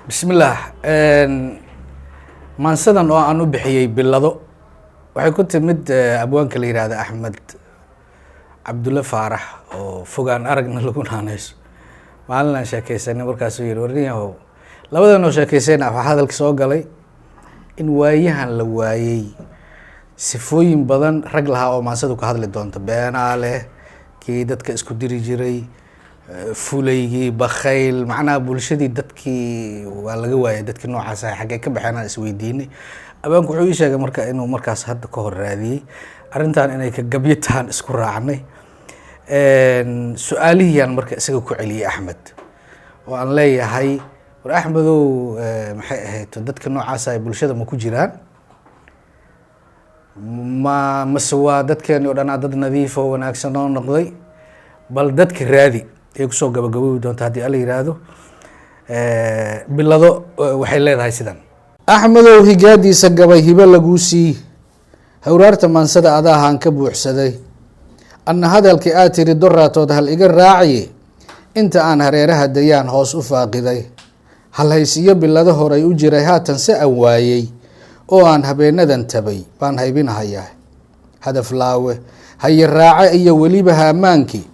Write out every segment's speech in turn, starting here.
bismillaah maansadan oo aan u bixiyay bilado waxay ku timid abwaanka la yiraahdo Axmed Cabdulla Faarax oo fogaan aragna lagu naanayso maalin sheekaysanay markaas uu yiri warniyahow labadan oo sheekaysana waxa hadalka soo galay in waayahan la waayay sifooyin badan rag laha oo maansadu ka hadli doonto beenaale kii dadka isku diri jiray fulaygi bakhayl macna bulshadii dadkii waa laga waayay dadkii noocaas ah xagee ka baxayna isweydiinay abaanku wuxuu ii sheegay marka inuu markaas hadda ka hor raadiyay arintan inay ka gabyataan isku raacnay su'aalihiyan marka isaga ku celiyay Axmed oo aan leeyahay war Axmedow maxay ahayd dadka noocaas ah bulshada ma ku jiraan ma maswa dadkeen oo dhan dad nadiif oo wanaagsan oo noqday bal dadka raadi ay ku soo gabagaboobi doonto hadii alla yiraahdo bilado waxay leedahay sidan Axmedow higaadiisa gabay hiba lagu sii hawraarta maansada adahan ka buuxsaday anna hadalkii aad tiri doraatood hal iga raaciye inta aan hareeraha dayaan hoos u faaqiday hal haysiyo bilado horay u jiray haatan se aan waayay oo aan habeenadan tabay baan haybinahayaa hadaf laawe hay raace iyo waliba haamaankii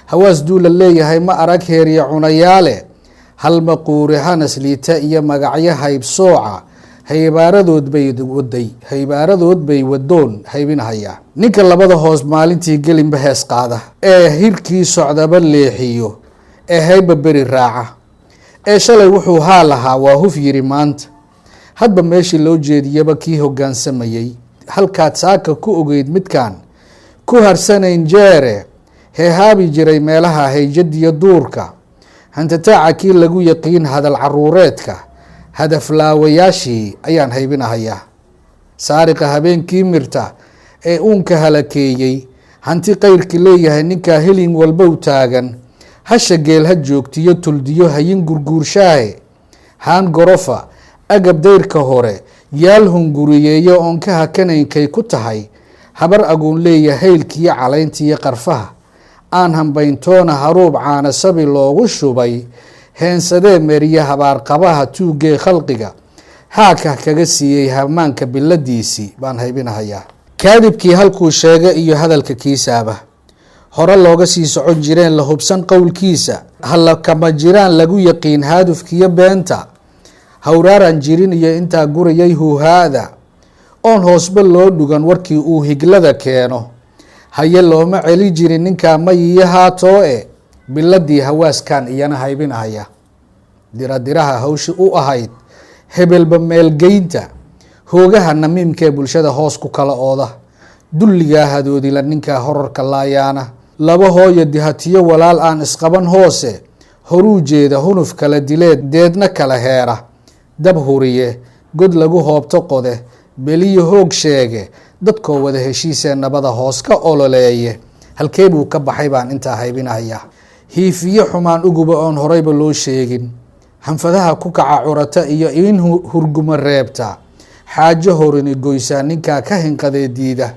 hawaas duula leeyahay ma arag heeriya cunayaale hal maquuri hanas liita iyo magacyo hayb sooca haybaaradood bay wadoon haybinahayaa ninka labada hoos maalintii gelinba hees qaada ee hirkii socdaba leexiyo ee hayba beri raaca ee shalay wuxuu haa lahaa waa huf yiri maanta hadba meeshii loo jeediyaba kii hoggaansamayay halkaad saaka ku ogeyd midkaan ku harsanayn jeere heehaabi jiray meelaha hayjadiyo duurka hantataaca kii lagu yaqiin hadal caruureedka hadaf laawayaashii ayaan haybinahayaa saariqa habeenkii mirta ee uunka halakeeyey hanti qayrki leeyahay ninkaa helin walbow taagan hasha geel ha joogtiyo tuldiyo hayin gurguurshaahe haan gorofa agab dayrka hore yaal hunguriyeeyo oon ka hakanaynkay ku tahay habar aguun leeya haylkiiyo calayntiiyo qarfaha aan hambayntoona haruub caana sabi loogu shubay heensadee meriya habaarqabaha tuugee khalqiga haaka kaga siiyey hamaanka biladiisii baan haybinahayaa kaadibkii halkuu sheega iyo hadalka kiisaaba hore looga sii socon jireen la hubsan qowlkiisa hala kama jiraan lagu yaqiin haadufkiyo beenta hawraaraan jirin iyo intaa gurayay huuhaada oon hoosba loo dhugan warkii uu higlada keeno haye looma celi jirin ninkaa mayiyo haatoo e biladii hawaaskan iyana haybinahaya diradiraha hawshi u ahayd hebelba meelgeynta hoogaha namiimkee bulshada hoos ku kala ooda dulligaa hadoodila ninkaa horarka laayaana laba hooyo dihatiyo walaal aan isqaban hoose horuu jeeda hunuf kala dileed deedna kala heera dab huriye god lagu hoobto qode beliyo hoog sheege dadkoo wada heshiisee nabada hoos ka ololeeye halkee buu ka baxay baan intaa haybinahayaa hiifiyo xumaan uguba oon horeyba loo sheegin hanfadaha ku kaca curata iyo in hurguma reebta xaajo horini goysaa ninkaa ka hinqadee diida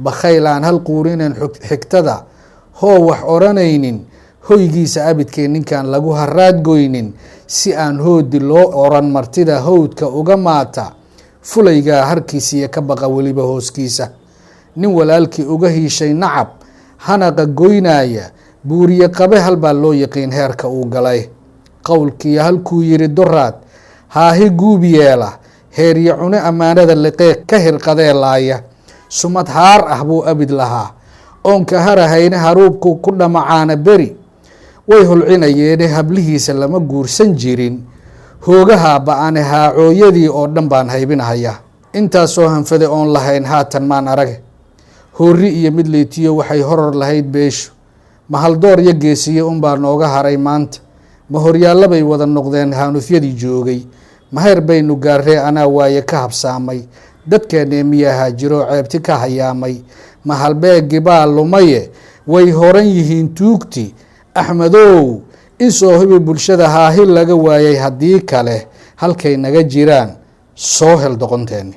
bakhaylaan hal quurinen xigtada hoo wax oranaynin hoygiisa abidkee ninkaan lagu haraad goynin si aan hoodi loo oran martida howdka uga maata fulaygaa harkiisiiyo ka baqa weliba hooskiisa nin walaalkii uga hiishay nacab hanaqa goynaya buuriye qabe halbaa loo yaqiin heerka uu galay qowlkiiyo halkuu yiri doraad haahi guub yeela heeriye cune ammaanada liqeeq ka hirqadee laaya sumad haar ah buu abid lahaa oonka harahayne haruubku ku dhamacaana beri way hulcinayeene hablihiisa lama guursan jirin hoogaha ba-ane haacooyadii oo dhan baan haybinahayaa intaasoo hanfade oon lahayn haatan maan arage hoori iyo mid leytiyo waxay horor lahayd beeshu ma haldoor iyo geesiyo unbaa nooga haray maanta ma horyaallabay wada noqdeen haanufyadii joogay ma heer baynu gaarree anaa waaye ka habsaamay dadkeenee miyahaa jiroo ceebti ka hayaamay ma halbeegi baa lumaye way horan yihiin tuugti Axmedow in soo hibi bulshada haahi laga waayay haddii kale halkay naga jiraan soo hel doqonteeni